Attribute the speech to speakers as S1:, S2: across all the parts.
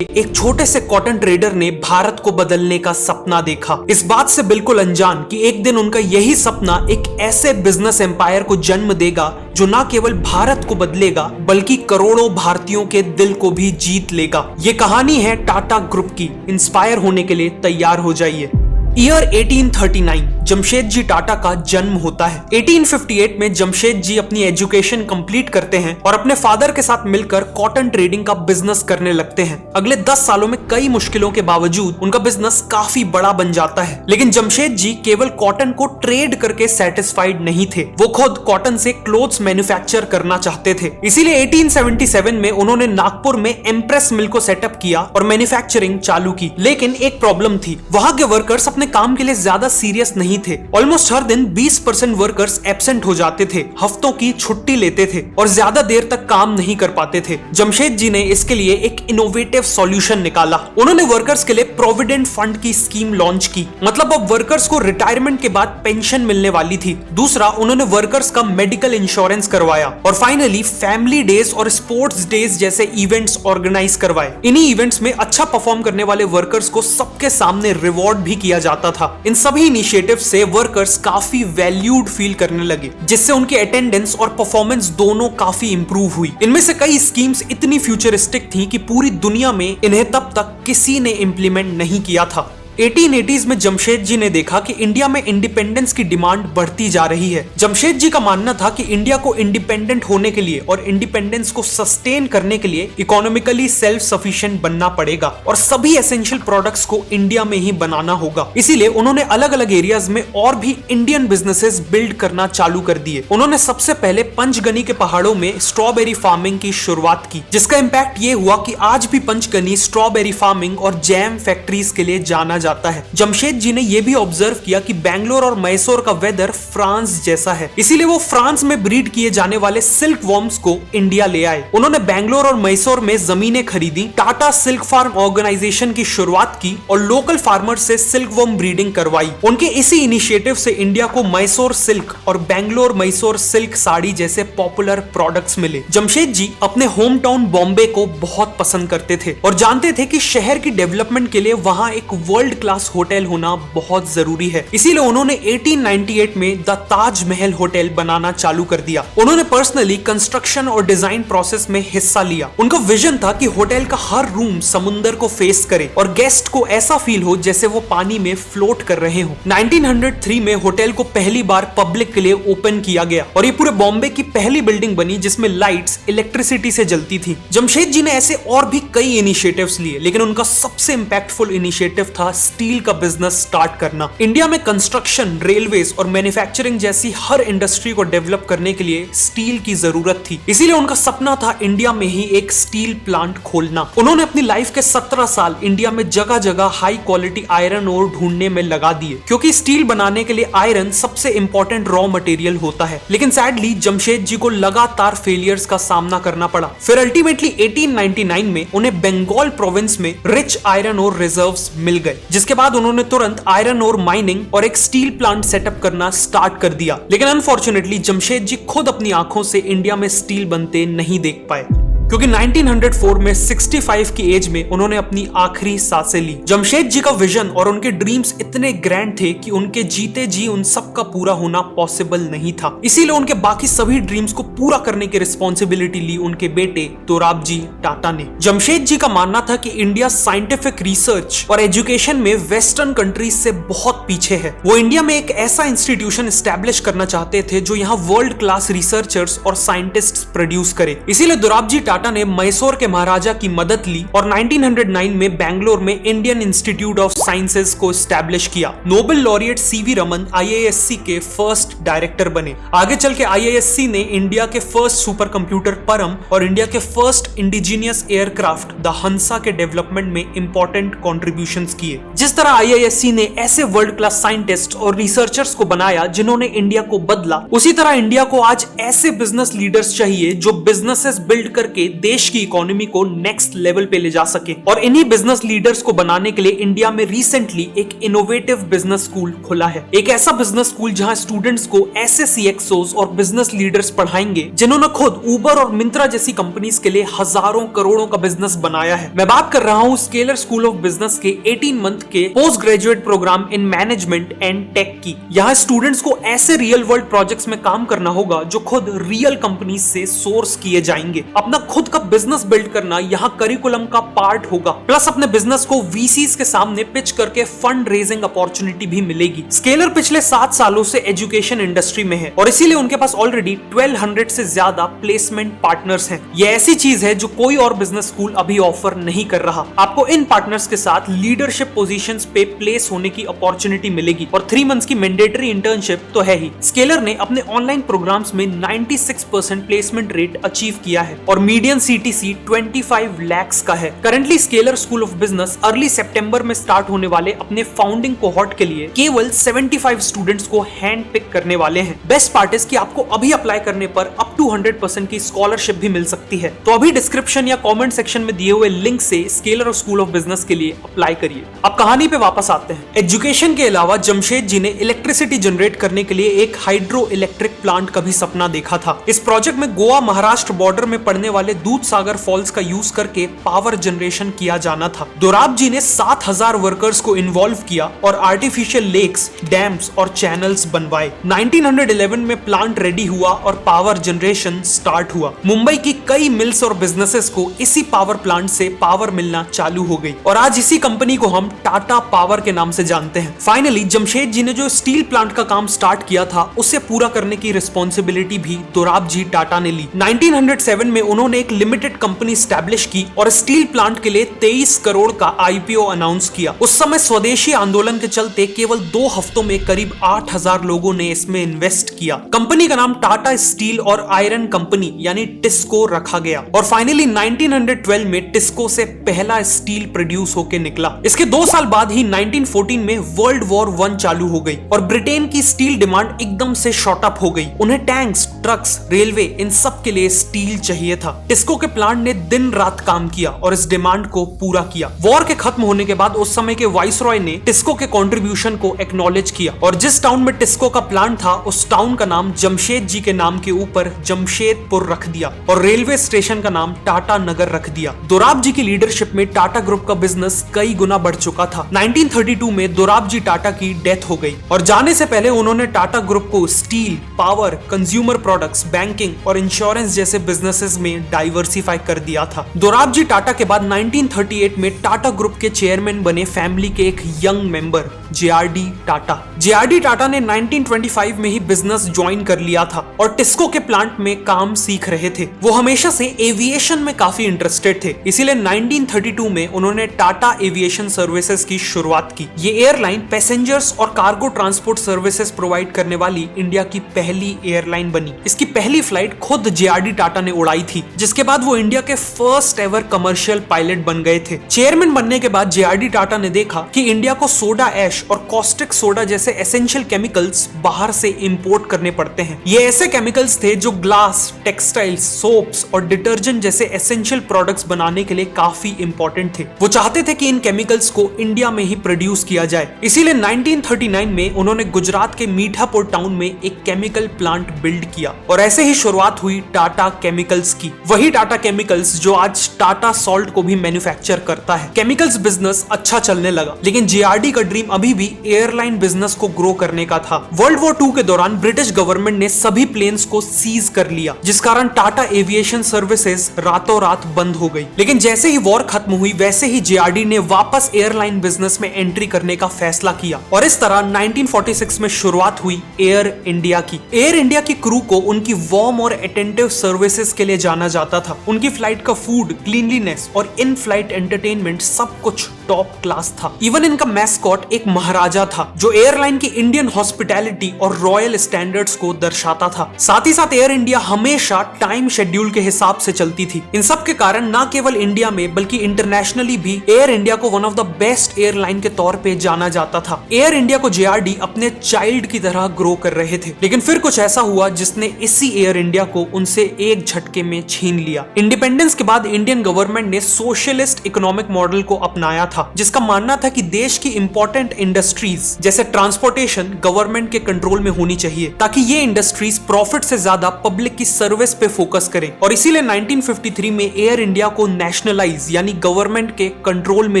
S1: एक छोटे से कॉटन ट्रेडर ने भारत को बदलने का सपना देखा, इस बात से बिल्कुल अनजान कि एक दिन उनका यही सपना एक ऐसे बिजनेस एम्पायर को जन्म देगा जो न केवल भारत को बदलेगा बल्कि करोड़ों भारतीयों के दिल को भी जीत लेगा। ये कहानी है टाटा ग्रुप की। इंस्पायर होने के लिए तैयार हो जाइए। ईयर 1839 जमशेदजी टाटा का जन्म होता है। 1858 में जमशेद जी अपनी एजुकेशन कंप्लीट करते हैं और अपने फादर के साथ मिलकर कॉटन ट्रेडिंग का बिजनेस करने लगते हैं। अगले 10 सालों में कई मुश्किलों के बावजूद उनका बिजनेस काफी बड़ा बन जाता है, लेकिन जमशेद जी केवल कॉटन को ट्रेड करके सेटिस्फाइड नहीं थे। वो खुद कॉटन से क्लोथ्स मैन्युफैक्चर करना चाहते थे। इसीलिए 1877 में उन्होंने नागपुर में एम्प्रेस मिल को सेटअप किया और मैन्युफैक्चरिंग चालू की। लेकिन एक प्रॉब्लम थी, वहां के वर्कर्स अपने काम के लिए ज्यादा सीरियस नहीं थे। ऑलमोस्ट हर दिन 20% वर्कर्स एब्सेंट हो जाते थे, हफ्तों की छुट्टी लेते थे और ज्यादा देर तक काम नहीं कर पाते थे। जमशेद जी ने इसके लिए एक इनोवेटिव सॉल्यूशन निकाला। उन्होंने वर्कर्स के लिए प्रोविडेंट फंड की स्कीम लॉन्च की, मतलब अब वर्कर्स को रिटायरमेंट के बाद पेंशन मिलने वाली थी। दूसरा, उन्होंने वर्कर्स का मेडिकल इंश्योरेंस करवाया और फाइनली फैमिली डेज और स्पोर्ट्स डेज जैसे इवेंट्स ऑर्गेनाइज करवाए। इन्हीं इवेंट्स में अच्छा परफॉर्म करने वाले वर्कर्स को सबके सामने रिवॉर्ड भी किया जाता था। इन सभी इनिशिएटिव से वर्कर्स काफी वैल्यूड फील करने लगे, जिससे उनकी अटेंडेंस और परफॉर्मेंस दोनों काफी इंप्रूव हुई। इनमें से कई स्कीम्स इतनी फ्यूचरिस्टिक थी कि पूरी दुनिया में इन्हें तब तक किसी ने इंप्लीमेंट नहीं किया था। 1880s में जमशेद जी ने देखा कि इंडिया में इंडिपेंडेंस की डिमांड बढ़ती जा रही है। जमशेद जी का मानना था कि इंडिया को इंडिपेंडेंट होने के लिए और इंडिपेंडेंस को सस्टेन करने के लिए इकोनॉमिकली सेल्फ सफिशिएंट बनना पड़ेगा और सभी एसेंशियल प्रोडक्ट्स को इंडिया में ही बनाना होगा। इसीलिए उन्होंने अलग अलग एरियाज में और भी इंडियन बिजनेसेस बिल्ड करना चालू कर दिए। उन्होंने सबसे पहले पंचगनी के पहाड़ों में स्ट्रॉबेरी फार्मिंग की शुरुआत की, जिसका इम्पैक्ट ये हुआ कि आज भी पंचगनी स्ट्रॉबेरी फार्मिंग और जैम फैक्ट्रीज के लिए जाना जाता है। जमशेद जी ने यह भी ऑब्जर्व किया कि बेंगलोर और मैसूर का वेदर फ्रांस जैसा है, इसीलिए वो फ्रांस में ब्रीड किए जाने वाले सिल्क वॉर्म्स को इंडिया ले आए। उन्होंने बेंगलोर और मैसूर में जमीनें खरीदी, टाटा सिल्क फार्म ऑर्गेनाइजेशन की शुरुआत की और लोकल फार्मर से सिल्क वॉर्म ब्रीडिंग करवाई। उनके इसी इनिशिएटिव से इंडिया को मैसूर सिल्क और बेंगलोर मैसूर सिल्क साड़ी जैसे पॉपुलर प्रोडक्ट्स मिले। जमशेद जी अपने होम टाउन बॉम्बे को बहुत पसंद करते थे और जानते थे कि शहर की डेवलपमेंट के लिए वहां एक वर्ल्ड क्लास होटल होना बहुत जरूरी है। इसीलिए उन्होंने 1898 में द ताज महल होटल बनाना चालू कर दिया। उन्होंने पर्सनली कंस्ट्रक्शन और डिजाइन प्रोसेस में हिस्सा लिया। उनका विजन था कि होटल का हर रूम समुंदर को फेस करे और गेस्ट को ऐसा फील हो जैसे वो पानी में फ्लोट कर रहे हो। 1903 में होटल को पहली बार पब्लिक के लिए ओपन किया गया और ये पूरे बॉम्बे की पहली बिल्डिंग बनी जिसमें लाइट्स इलेक्ट्रिसिटी से जलती थी। जमशेद जी ने ऐसे और भी कई इनिशिएटिव्स लिए, लेकिन उनका सबसे इंपैक्टफुल इनिशिएटिव था स्टील का बिजनेस स्टार्ट करना। इंडिया में कंस्ट्रक्शन, रेलवेज और मैन्युफैक्चरिंग जैसी हर इंडस्ट्री को डेवलप करने के लिए स्टील की जरूरत थी। इसीलिए उनका सपना था इंडिया में ही एक स्टील प्लांट खोलना। उन्होंने अपनी लाइफ के 17 साल इंडिया में जगह जगह हाई क्वालिटी आयरन ओर ढूंढने में लगा दिए, क्योंकि स्टील बनाने के लिए आयरन सबसे इंपॉर्टेंट रॉ मटेरियल होता है। लेकिन सैडली जमशेद जी को लगातार फेलियर्स का सामना करना पड़ा। फिर अल्टीमेटली 1899 में उन्हें बंगाल प्रोविंस में रिच आयरन ओर रिजर्व्स मिल गए, जिसके बाद उन्होंने तुरंत आयरन ओर माइनिंग और एक स्टील प्लांट सेटअप करना स्टार्ट कर दिया। लेकिन अनफॉर्चुनेटली जमशेद जी खुद अपनी आंखों से इंडिया में स्टील बनते नहीं देख पाए, क्योंकि 1904 में 65 की एज में उन्होंने अपनी आखिरी सांसें ली। जमशेद जी का विजन और उनके ड्रीम्स इतने ग्रैंड थे कि उनके जीते जी उन सब का पूरा होना पॉसिबल नहीं था। इसीलिए उनके बाकी सभी ड्रीम्स को पूरा करने की रिस्पॉन्सिबिलिटी ली उनके बेटे तोराबजी टाटा ने। जमशेद जी का मानना था कि इंडिया साइंटिफिक रिसर्च और एजुकेशन में वेस्टर्न कंट्रीज से बहुत पीछे है। वो इंडिया में एक ऐसा इंस्टीट्यूशन एस्टैब्लिश करना चाहते थे जो यहाँ वर्ल्ड क्लास रिसर्चर्स और साइंटिस्ट्स प्रोड्यूस करे। इसीलिए तोराबजी टाटा ने मैसूर के महाराजा की मदद ली और 1909 में बेंगलोर में इंडियन इंस्टीट्यूट ऑफ साइंसेज को एस्टैब्लिश किया। Nobel laureate CV Raman IISc के फर्स्ट डायरेक्टर बने। आगे चल के आईआईएससी ने इंडिया के फर्स्ट सुपर कंप्यूटर परम और इंडिया के फर्स्ट इंडिजिनियस एयरक्राफ्ट द हंसा के डेवलपमेंट में इंपॉर्टेंट कॉन्ट्रीब्यूशंस किए। जिस तरह आईआईएससी ने ऐसे वर्ल्ड क्लास साइंटिस्ट और रिसर्चर्स को बनाया जिन्होंने इंडिया को बदला, उसी तरह इंडिया को आज ऐसे बिजनेस लीडर्स चाहिए जो बिजनेसेस बिल्ड करके देश की इकोनॉमी को नेक्स्ट लेवल पे ले जा सके। और इन्हीं बिजनेस लीडर्स को बनाने के लिए इंडिया में रिसेंटली एक इनोवेटिव बिजनेस स्कूल खुला है। एक ऐसा बिजनेस स्कूल जहां स्टूडेंट्स को ऐसे CXOs और बिजनेस लीडर्स पढ़ाएंगे जिन्होंने खुद उबर और मिंत्रा जैसी कंपनीज के लिए हजारों करोड़ों का बिजनेस बनाया है। मैं बात कर रहा हूं स्केलर स्कूल ऑफ बिजनेस के 18 मंथ के post graduate programme in management and tech की। यहाँ स्टूडेंट्स को ऐसे रियल वर्ल्ड प्रोजेक्ट्स में काम करना होगा जो खुद रियल कंपनी से सोर्स किए जाएंगे। अपना खुद का बिजनेस बिल्ड करना यहाँ करिकुलम का पार्ट होगा। प्लस अपने बिजनेस को VCs के सामने पिच करके फंड रेजिंग अपॉर्चुनिटी भी मिलेगी। स्केलर पिछले 7 सालों से एजुकेशन इंडस्ट्री में है और इसीलिए उनके पास ऑलरेडी 1200 से ज्यादा प्लेसमेंट पार्टनर्स हैं। ये ऐसी चीज है जो कोई और बिजनेस स्कूल अभी ऑफर नहीं कर रहा। आपको इन पार्टनर्स के साथ लीडरशिप पोजीशंस पे प्लेस होने की अपॉर्चुनिटी मिलेगी और 3 मंथ्स की मैंडेटरी इंटर्नशिप तो है ही। स्केलर ने अपने ऑनलाइन प्रोग्राम्स में 96% प्लेसमेंट रेट अचीव किया है और मीडियन CTC 25 lakhs का है। Currently Scaler School of Business early सितंबर में स्टार्ट होने वाले अपने फाउंडिंग कोहॉर्ट के लिए केवल 75 स्टूडेंट्स को हैंड पिक करने वाले हैं। बेस्ट पार्ट इज कि आपको अभी अप्लाई करने पर अप टू 100% की स्कॉलरशिप भी मिल सकती है। तो अभी डिस्क्रिप्शन या कमेंट सेक्शन में दिए हुए लिंक से स्केलर स्कूल ऑफ बिजनेस के लिए अप्लाई करिए। अब कहानी पे वापस आते हैं। एजुकेशन के अलावा जमशेद जी ने इलेक्ट्रिसिटी जनरेट करने के लिए एक हाइड्रो इलेक्ट्रिक प्लांट का भी सपना देखा था। इस प्रोजेक्ट में गोवा महाराष्ट्र बॉर्डर में पड़ने वाले दूध सागर फॉल्स का यूज करके पावर जनरेशन किया जाना था। दोराब जी ने 7000 वर्कर्स को इन्वॉल्व किया और आर्टिफिशियल लेक्स, डैम्स और चैनल्स बनवाए। 1911 में प्लांट रेडी हुआ और पावर जनरेशन स्टार्ट हुआ। मुंबई की कई मिल्स और बिजनेसेस को इसी पावर प्लांट से पावर मिलना चालू हो गई और आज इसी कंपनी को हम टाटा पावर के नाम से जानते हैं। फाइनली जमशेद जी ने जो स्टील प्लांट का काम स्टार्ट किया था उसे पूरा करने की रिस्पॉन्सिबिलिटी भी दोराब जी टाटा ने ली। 1907 में उन्होंने एक लिमिटेड कंपनी स्टैब्लिश की और स्टील प्लांट के लिए 23 करोड़ का IPO अनाउंस किया। उस समय स्वदेशी आंदोलन के चलते केवल 2 हफ्तों में करीब 8000 लोगों ने इसमें इन्वेस्ट किया। कंपनी का नाम टाटा स्टील और आयरन कंपनी यानी टिस्को रखा गया और फाइनली 1912 में टिस्को से पहला स्टील प्रोड्यूस होकर निकला। इसके 2 साल बाद ही 1914 में वर्ल्ड वॉर 1 चालू हो गई और ब्रिटेन की स्टील डिमांड एकदम से शॉर्ट अप हो गई। उन्हें टैंक्स, ट्रक्स, रेलवे इन सब के लिए स्टील चाहिए था। टिस्को के प्लांट ने दिन रात काम किया और इस डिमांड को पूरा किया। वॉर के खत्म होने के बाद उस समय के वाइसरॉय ने टिस्को के कंट्रीब्यूशन को एक्नॉलेज किया और जिस टाउन में टिस्को का प्लांट था उस टाउन का नाम जमशेद जी के नाम के ऊपर जमशेदपुर रख दिया और रेलवे स्टेशन का नाम टाटा नगर रख दिया। दोराब जी की लीडरशिप में टाटा ग्रुप का बिजनेस कई गुना बढ़ चुका था। 1932 में दोराब जी टाटा की डेथ हो गई और जाने से पहले उन्होंने टाटा ग्रुप को steel, power, consumer products, banking और इंश्योरेंस जैसे बिजनेसेस में डाइवर्सिफाई कर दिया था। दोराब जी टाटा के बाद 1938 में टाटा ग्रुप के चेयरमैन बने फैमिली के एक young member JRD Tata. JRD Tata ने 1925 में ही बिजनेस ज्वाइन कर लिया था और टिस्को के प्लांट में काम सीख रहे थे। वो हमेशा से एविएशन में काफी इंटरेस्टेड थे, इसीलिए 1932 में उन्होंने टाटा एविएशन सर्विसेज की शुरुआत की। ये एयरलाइन पैसेंजर्स और कार्गो ट्रांसपोर्ट सर्विसेज प्रोवाइड करने वाली इंडिया की पहली एयरलाइन बनी। इसकी पहली फ्लाइट खुद JRD टाटा ने उड़ाई थी, जिसके बाद वो इंडिया के फर्स्ट एवर कमर्शियल पायलट बन गए थे। चेयरमैन बनने के बाद JRD टाटा ने देखा कि इंडिया को सोडा ऐश और कॉस्टिक सोडा जैसे एसेंशियल केमिकल्स बाहर से इंपोर्ट करने पड़ते हैं। ये ऐसे केमिकल्स थे जो ग्लास, टेक्सटाइल्स, सोप्स और डिटर्जेंट जैसे एसेंशियल प्रोडक्ट्स बनाने के लिए काफी इंपॉर्टेंट थे। वो चाहते थे कि इन केमिकल्स को इंडिया में ही प्रोड्यूस किया जाए, इसीलिए 1939 में उन्होंने गुजरात के मीठापुर टाउन में एक केमिकल प्लांट बिल्ड किया और ऐसे ही शुरुआत हुई टाटा केमिकल्स की। वही टाटा केमिकल्स जो आज टाटा सॉल्ट को भी मैन्युफैक्चर करता है। केमिकल्स बिजनेस अच्छा चलने लगा, लेकिन JRD का ड्रीम अभी भी एयरलाइन बिजनेस को ग्रो करने का था। वर्ल्ड वॉर 2 के दौरान ब्रिटिश गवर्नमेंट ने सभी प्लेन्स को सीज कर लिया, जिस कारण टाटा एविएशन सर्विसेज रातों रात बंद हो गई। लेकिन जैसे ही वॉर खत्म हुई वैसे ही JRD ने वापस एयरलाइन बिजनेस में एंट्री करने का फैसला किया और इस तरह 1946 में शुरुआत हुई एयर इंडिया की। एयर इंडिया की क्रू को उनकी वार्म और अटेंटिव सर्विसेज के लिए जाना जाता था। उनकी फ्लाइट का फूड, क्लीनलीनेस और इन फ्लाइट एंटरटेनमेंट सब कुछ टॉप क्लास था। इवन इनका मैस्कॉट एक महाराजा था जो एयरलाइन की इंडियन हॉस्पिटैलिटी और रॉयल स्टैंडर्ड्स को दर्शाता था। साथ ही साथ एयर इंडिया हमेशा टाइम शेड्यूल के हिसाब से चलती थी। इन सब के कारण न केवल इंडिया में बल्कि इंटरनेशनली भी एयर इंडिया को one of the best airline के तौर पे जाना जाता था। एयर इंडिया को जेआरडी अपने चाइल्ड की तरह ग्रो कर रहे थे, लेकिन फिर कुछ ऐसा हुआ जिसने इसी एयर इंडिया को उनसे एक झटके में छीन लिया। इंडिपेंडेंस के बाद इंडियन गवर्नमेंट ने सोशलिस्ट इकोनॉमिक मॉडल को अपनाया था, जिसका मानना था कि देश की इंपॉर्टेंट इंडस्ट्रीज जैसे ट्रांसपोर्टेशन गवर्नमेंट के कंट्रोल में होनी चाहिए ताकि ये इंडस्ट्रीज प्रॉफिट से ज्यादा पब्लिक की सर्विस पे फोकस करें। और इसीलिए 1953 में एयर इंडिया को नेशनलाइज यानी गवर्नमेंट के कंट्रोल में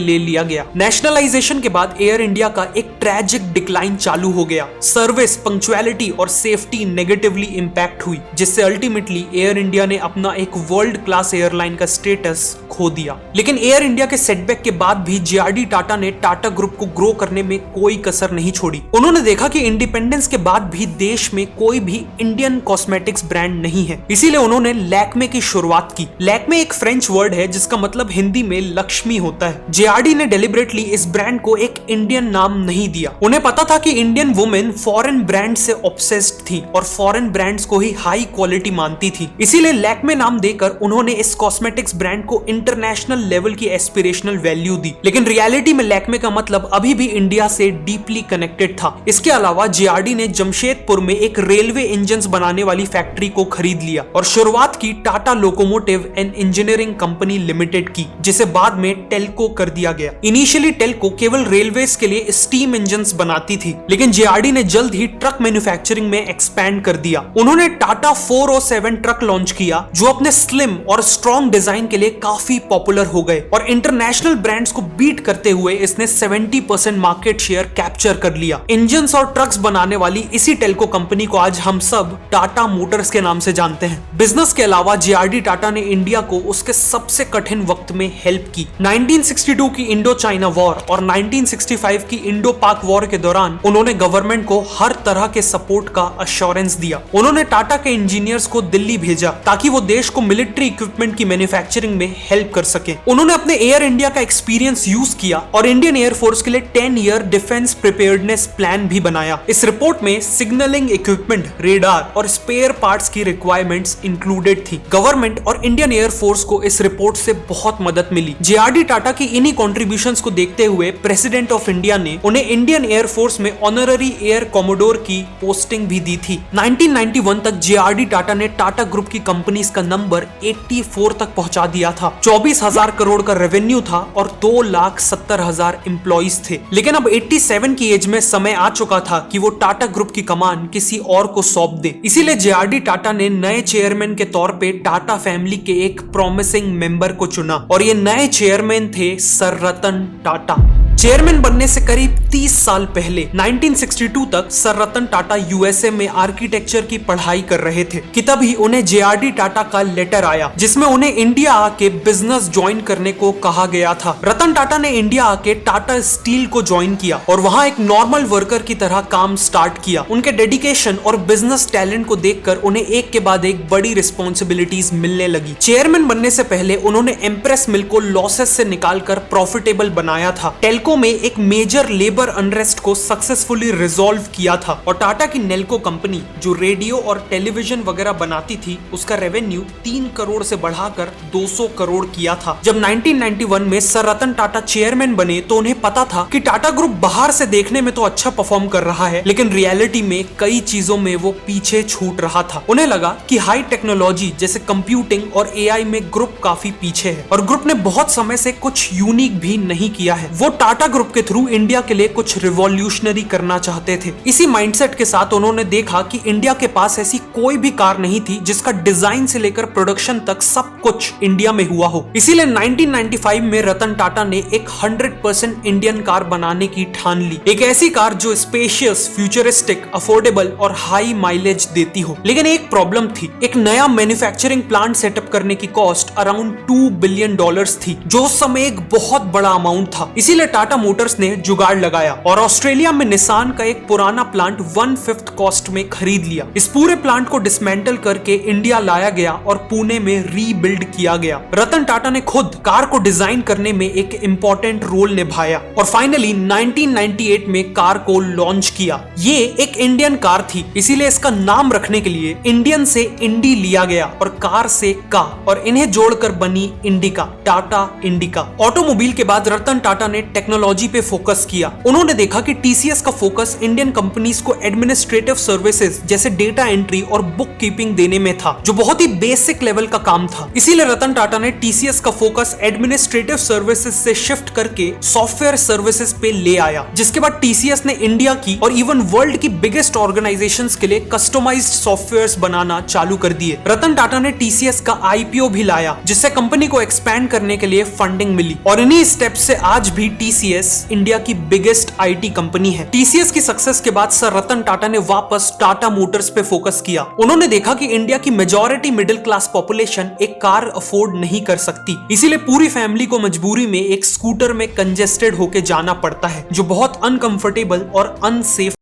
S1: ले लिया गया। नेशनलाइजेशन के बाद एयर इंडिया का एक ट्रैजिक डिक्लाइन चालू हो गया। सर्विस, पंक्चुअलिटी और सेफ्टी नेगेटिवली इंपैक्ट हुई, जिससे अल्टीमेटली एयर इंडिया ने अपना एक वर्ल्ड क्लास एयरलाइन का स्टेटस खो दिया। लेकिन एयर इंडिया के सेटबैक के बाद भी जेआरडी टाटा ने टाटा ग्रुप को ग्रो करने में कोई कसर नहीं छोड़ी। उन्होंने देखा कि इंडिपेंडेंस के बाद भी देश में कोई भी इंडियन कॉस्मेटिक्स ब्रांड नहीं है, इसीलिए उन्होंने लैक्मे की शुरुआत की। लैक्मे एक फ्रेंच वर्ड है जिसका मतलब हिंदी में लक्ष्मी होता है। जेआरडी ने डेलिबरेटली इस ब्रांड को एक इंडियन नाम नहीं दिया। उन्हें पता था कि इंडियन वुमेन फॉरेन ब्रांड से ऑब्सेस्ड थी और फॉरेन ब्रांड्स को ही हाई क्वालिटी मानती थी, इसीलिए लैक्मे नाम देकर उन्होंने इस कॉस्मेटिक्स ब्रांड को इंटरनेशनल लेवल की एस्पिरेशनल वैल्यू दी। लेकिन रियलिटी में लैक्मे का मतलब अभी भी इंडिया से डीपली कनेक्टेड था। इसके अलावा जेआरडी ने जमशेदपुर में एक रेलवे इंजन्स बनाने वाली फैक्ट्री को खरीद लिया और शुरुआत की Tata locomotive and engineering company limited की, जिसे बाद में टेल्को कर दिया गया। इनिशियली टेल्को केवल रेलवेज के लिए स्टीम इंजन्स बनाती थी, लेकिन जेआरडी ने जल्द ही ट्रक मैन्युफैक्चरिंग में एक्सपैंड कर दिया। उन्होंने टाटा 407 ट्रक लॉन्च किया जो अपने स्लिम और स्ट्रॉन्ग डिजाइन के लिए काफी पॉपुलर हो गए और इंटरनेशनल ब्रांड्स को बीट करते हुए इसने 70% मार्केट शेयर कैप्चर कर लिया। इंजन्स और ट्रक्स बनाने वाली इसी टेल्को कंपनी को आज हम सब टाटा मोटर्स के नाम से जानते हैं। बिजनेस के अलावा जेआरडी टाटा ने इंडिया को उसके सबसे कठिन वक्त में हेल्प की। 1962 की इंडो चाइना वॉर और 1965 की इंडो पाक वॉर के दौरान उन्होंने गवर्नमेंट को हर तरह के सपोर्ट का अश्योरेंस दिया। उन्होंने टाटा के इंजीनियर्स को दिल्ली भेजा ताकि वो देश को मिलिट्री इक्विपमेंट की मैन्युफैक्चरिंग में हेल्प कर सके। उन्होंने अपने एयर इंडिया का एक्सपीरियंस यूज किया और इंडियन एयरफोर्स के लिए 10 ईयर डिफेंस प्रिपेयर्डनेस प्लान भी बनाया। इस रिपोर्ट में सिग्नलिंग इक्विपमेंट, रेडार और स्पेयर पार्ट्स की रिक्वायरमेंट्स इंक्लूडेड थी। गवर्नमेंट और इंडियन एयरफोर्स को इस रिपोर्ट से बहुत मदद मिली। जेआरडी टाटा की इन्हीं कॉन्ट्रीब्यूशंस को देखते हुए प्रेसिडेंट ऑफ इंडिया ने उन्हें इंडियन एयरफोर्स में ऑनररी एयर कॉमोडोर की पोस्टिंग भी दी थी। 1991 तक जेआरडी टाटा ने टाटा ग्रुप की कंपनीज का नंबर 84 तक पहुंचा दिया था। 24,000 करोड़ का रेवेन्यू था और 2,70,000 एम्प्लॉइज थे। लेकिन अब 87 की एज में समय आ चुका था कि वो टाटा ग्रुप की कमान किसी और को सौंप दे। इसीलिए जेआरडी टाटा ने नए चेयरमैन के तौर पे टाटा फैमिली के एक प्रॉमिसिंग मेंबर को चुना और ये नए चेयरमैन थे सर रतन टाटा। चेयरमैन बनने से करीब 30 साल पहले 1962 तक सर रतन टाटा यूएसए में आर्किटेक्चर की पढ़ाई कर रहे थे कि तभी उन्हें जेआरडी टाटा का लेटर आया जिसमें उन्हें इंडिया आके बिजनेस ज्वाइन करने को कहा गया था। रतन टाटा ने इंडिया आके टाटा स्टील को ज्वाइन किया और वहां एक नॉर्मल वर्कर की तरह काम स्टार्ट किया। उनके डेडिकेशन और बिजनेस टैलेंट को देखकर उन्हें एक के बाद एक बड़ी रिस्पॉन्सिबिलिटीज मिलने लगी। चेयरमैन बनने से पहले उन्होंने एम्प्रेस मिल को लॉसेस से निकालकर प्रॉफिटेबल बनाया था। टेल्को में एक मेजर लेबर अनरेस्ट को सक्सेसफुली रिजॉल्व किया था और टाटा की नेल्को कंपनी जो रेडियो और टेलीविजन वगैरह बनाती थी उसका रेवेन्यू 3 करोड़ से बढ़ाकर 200 करोड़ किया था। जब 1991 में सर रतन टाटा चेयरमैन बने तो उन्हें पता था कि टाटा ग्रुप बाहर से देखने में तो अच्छा परफॉर्म कर रहा है लेकिन रियलिटी में कई चीजों में वो पीछे छूट रहा था। उन्हें लगा कि हाई टेक्नोलॉजी जैसे कंप्यूटिंग और एआई में ग्रुप काफी पीछे है और ग्रुप ने बहुत समय से कुछ यूनिक भी नहीं किया है। वो टाटा ग्रुप के थ्रू इंडिया के लिए कुछ रिवॉल्यूशनरी करना चाहते थे। इसी माइंडसेट के साथ उन्होंने देखा कि इंडिया के पास ऐसी कोई भी कार नहीं थी जिसका डिजाइन से लेकर प्रोडक्शन तक सब कुछ इंडिया में हुआ हो। इसीलिए 1995 में रतन टाटा ने एक 100% इंडियन कार बनाने की ठान ली। एक ऐसी कार जो स्पेशियस, फ्यूचरिस्टिक, अफोर्डेबल और हाई माइलेज देती हो। लेकिन एक प्रॉब्लम थी, एक नया मैन्युफैक्चरिंग प्लांट सेटअप करने की कॉस्ट अराउंड $2 बिलियन थी जो उस समय एक बहुत बड़ा अमाउंट था। इसीलिए टाटा टाटा मोटर्स ने जुगाड़ लगाया और ऑस्ट्रेलिया में निसान का एक पुराना प्लांट 1/5 कॉस्ट में खरीद लिया। इस पूरे प्लांट को डिसमेंटल करके इंडिया लाया गया और पुणे में रीबिल्ड किया गया। रतन टाटा ने खुद कार को डिजाइन करने में एक इंपॉर्टेंट रोल निभाया और फाइनली 1998 में कार को लॉन्च किया। ये एक इंडियन कार थी, इसीलिए इसका नाम रखने के लिए इंडियन से इंडी लिया गया और कार से का, और इन्हें जोड़कर बनी इंडिका, टाटा इंडिका। ऑटोमोबाइल के बाद रतन टाटा ने टेक्नोलॉजी पे फोकस किया। उन्होंने देखा कि टीसीएस का फोकस इंडियन कंपनीज को एडमिनिस्ट्रेटिव सर्विसेज जैसे डेटा एंट्री और बुक कीपिंग देने में था, जो बहुत ही बेसिक लेवल का काम था। इसीलिए रतन टाटा ने टीसीएस का फोकस एडमिनिस्ट्रेटिव सर्विसेज से शिफ्ट करके सॉफ्टवेयर सर्विसेज पे ले आया, जिसके बाद टीसीएस ने इंडिया की और इवन वर्ल्ड की बिगेस्ट ऑर्गेनाइजेशंस के लिए कस्टमाइज्ड सॉफ्टवेयर्स बनाना चालू कर दिए। रतन टाटा ने टीसीएस का आईपीओ भी लाया, जिससे कंपनी को एक्सपैंड करने के लिए फंडिंग मिली, और इन्हीं स्टेप्स से आज भी टीसीएस इंडिया की बिगेस्ट आईटी कंपनी है। टीसीएस की सक्सेस के बाद सर रतन टाटा ने वापस टाटा मोटर्स पे फोकस किया। उन्होंने देखा कि इंडिया की मेजॉरिटी मिडिल क्लास पॉपुलेशन एक कार अफोर्ड नहीं कर सकती, इसीलिए पूरी फैमिली को मजबूरी में एक स्कूटर में कंजेस्टेड होके जाना पड़ता है, जो बहुत अनकंफर्टेबल और अनसेफ